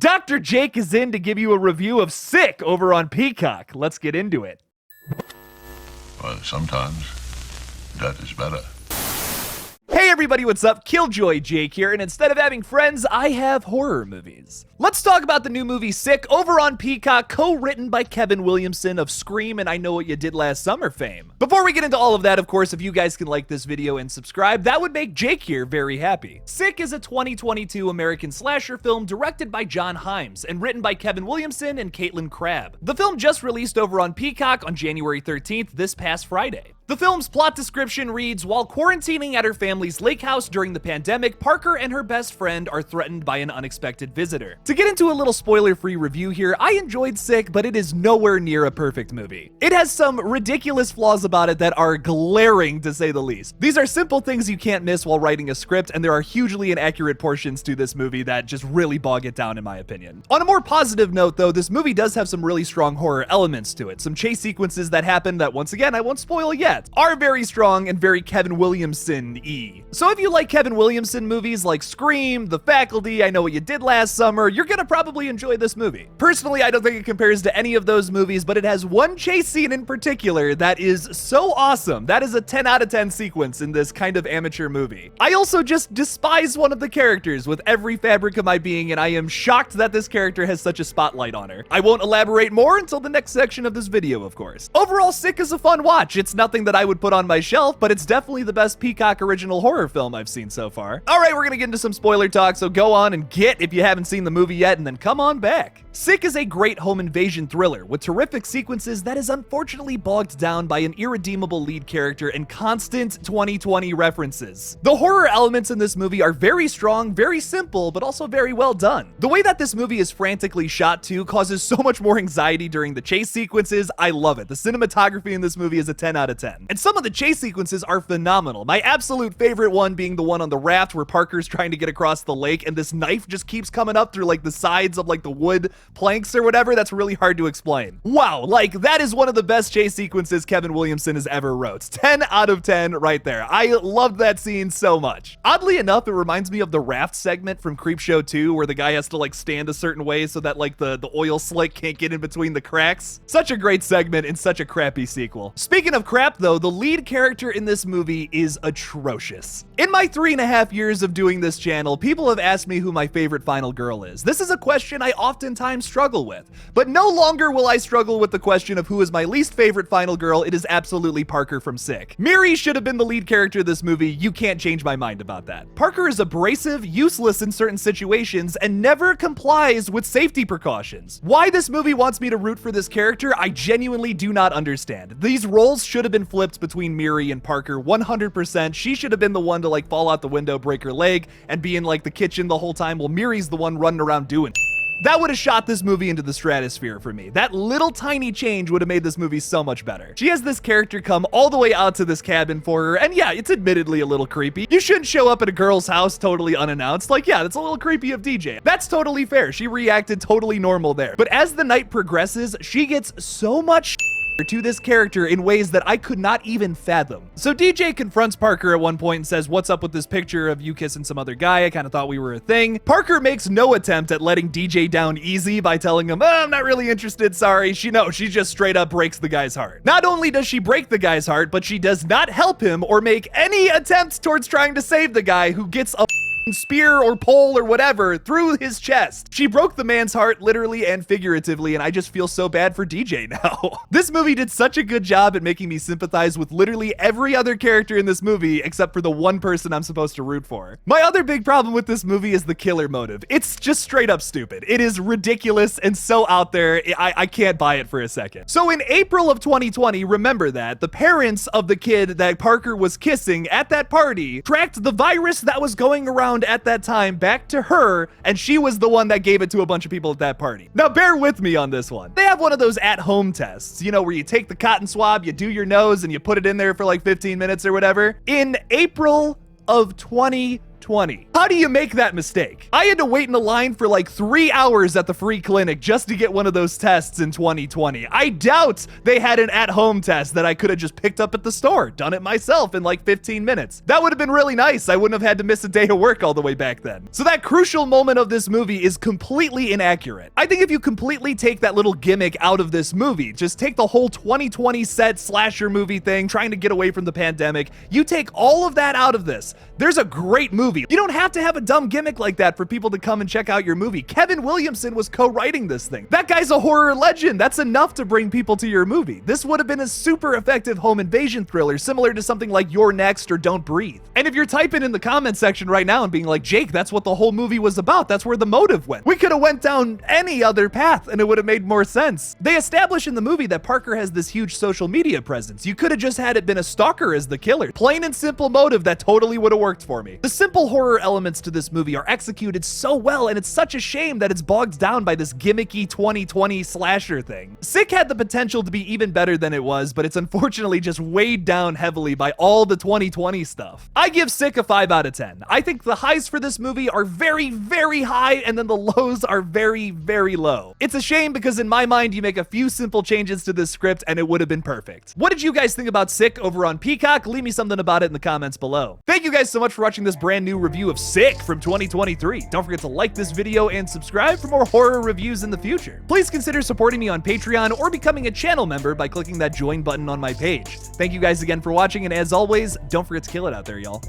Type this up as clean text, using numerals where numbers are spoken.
Dr. Jake is in to give you a review of Sick over on Peacock. Let's get into it. Well, sometimes that is better. Hey everybody, what's up? KillJoy Jake here, and instead of having friends, I have horror movies. Let's talk about the new movie Sick over on Peacock, co-written by Kevin Williamson of Scream and I Know What You Did Last Summer fame. Before we get into all of that, of course, if you guys can like this video and subscribe, that would make Jake here very happy. Sick is a 2022 American slasher film directed by John Himes and written by Kevin Williamson and Caitlin Crabb. The film just released over on Peacock on January 13th, this past Friday. The film's plot description reads, while quarantining at her family's lake house during the pandemic, Parker and her best friend are threatened by an unexpected visitor. To get into a little spoiler-free review here, I enjoyed Sick, but it is nowhere near a perfect movie. It has some ridiculous flaws about it that are glaring, to say the least. These are simple things you can't miss while writing a script, and there are hugely inaccurate portions to this movie that just really bog it down in my opinion. On a more positive note though, this movie does have some really strong horror elements to it. Some chase sequences that happen that, once again, I won't spoil yet, are very strong and very Kevin Williamson-y. So if you like Kevin Williamson movies like Scream, The Faculty, I Know What You Did Last Summer, you're gonna probably enjoy this movie. Personally, I don't think it compares to any of those movies, but it has one chase scene in particular that is so awesome. That is a 10 out of 10 sequence in this kind of amateur movie. I also just despise one of the characters with every fabric of my being, and I am shocked that this character has such a spotlight on her. I won't elaborate more until the next section of this video, of course. Overall, Sick is a fun watch. It's nothing that I would put on my shelf, but it's definitely the best Peacock original horror film I've seen so far. All right, we're gonna get into some spoiler talk, so go on and get if you haven't seen the movie yet, and then come on back. Sick is a great home invasion thriller with terrific sequences that is unfortunately bogged down by an irredeemable lead character and constant 2020 references. The horror elements in this movie are very strong, very simple, but also very well done. The way that this movie is frantically shot too causes so much more anxiety during the chase sequences. I love it. The cinematography in this movie is a 10 out of 10. And some of the chase sequences are phenomenal. My absolute favorite one being the one on the raft where Parker's trying to get across the lake and this knife just keeps coming up through like the sides of like the wood planks or whatever. That's really hard to explain. Wow, like that is one of the best chase sequences Kevin Williamson has ever wrote. 10 out of 10 right there. I loved that scene so much. Oddly enough, it reminds me of the raft segment from Creepshow 2 where the guy has to like stand a certain way so that like the oil slick can't get in between the cracks. Such a great segment in such a crappy sequel. Speaking of crap though, the lead character in this movie is atrocious. In my 3.5 years of doing this channel, people have asked me who my favorite final girl is. This is a question I oftentimes struggle with, but no longer will I struggle with the question of who is my least favorite final girl. It is absolutely Parker from Sick. Miri should have been the lead character of this movie. You can't change my mind about that. Parker is abrasive, useless in certain situations, and never complies with safety precautions. Why this movie wants me to root for this character, I genuinely do not understand. These roles should have been flipped between Miri and Parker 100%. She should have been the one to like fall out the window, break her leg, and be in like the kitchen the whole time while Miri's the one running around doing it. That would have shot this movie into the stratosphere for me. That little tiny change would have made this movie so much better. She has this character come all the way out to this cabin for her, and yeah, it's admittedly a little creepy. You shouldn't show up at a girl's house totally unannounced. Like, yeah, that's a little creepy of DJ. That's totally fair. She reacted totally normal there. But as the night progresses, she gets so much to this character in ways that I could not even fathom. So DJ confronts Parker at one point and says, "What's up with this picture of you kissing some other guy? I kind of thought we were a thing." Parker makes no attempt at letting DJ down easy by telling him, "Oh, I'm not really interested, sorry." She just straight up breaks the guy's heart. Not only does she break the guy's heart, but she does not help him or make any attempts towards trying to save the guy who gets a spear or pole or whatever through his chest. She broke the man's heart literally and figuratively, and I just feel so bad for DJ now. This movie did such a good job at making me sympathize with literally every other character in this movie except for the one person I'm supposed to root for. My other big problem with this movie is the killer motive. It's just straight up stupid. It is ridiculous and so out there, I can't buy it for a second. So in April of 2020, remember that, the parents of the kid that Parker was kissing at that party tracked the virus that was going around at that time back to her, and she was the one that gave it to a bunch of people at that party. Now bear with me on this one. They have one of those at-home tests, you know, where you take the cotton swab, you do your nose, and you put it in there for like 15 minutes or whatever. In April of 2020, 2020. How do you make that mistake? I had to wait in a line for like 3 hours at the free clinic just to get one of those tests in 2020. I doubt they had an at-home test that I could have just picked up at the store, done it myself in like 15 minutes. That would have been really nice. I wouldn't have had to miss a day of work all the way back then. So that crucial moment of this movie is completely inaccurate. I think if you completely take that little gimmick out of this movie, just take the whole 2020 set slasher movie thing, trying to get away from the pandemic, you take all of that out of this, there's a great movie. You don't have to have a dumb gimmick like that for people to come and check out your movie. Kevin Williamson was co-writing this thing. That guy's a horror legend. That's enough to bring people to your movie. This would have been a super effective home invasion thriller, similar to something like You're Next or Don't Breathe. And if you're typing in the comment section right now and being like, Jake, that's what the whole movie was about, that's where the motive went, we could have went down any other path and it would have made more sense. They establish in the movie that Parker has this huge social media presence. You could have just had it been a stalker as the killer. Plain and simple motive that totally would have worked for me. The simple horror elements to this movie are executed so well, and it's such a shame that it's bogged down by this gimmicky 2020 slasher thing. Sick had the potential to be even better than it was, but it's unfortunately just weighed down heavily by all the 2020 stuff. I give Sick a 5 out of 10. I think the highs for this movie are very, very high, and then the lows are very, very low. It's a shame because in my mind, you make a few simple changes to this script and it would have been perfect. What did you guys think about Sick over on Peacock? Leave me something about it in the comments below. Thank you guys so much for watching this brand new review of Sick from 2023. Don't forget to like this video and subscribe for more horror reviews in the future. Please consider supporting me on Patreon or becoming a channel member by clicking that join button on my page. Thank you guys again for watching, and as always, don't forget to kill it out there, y'all.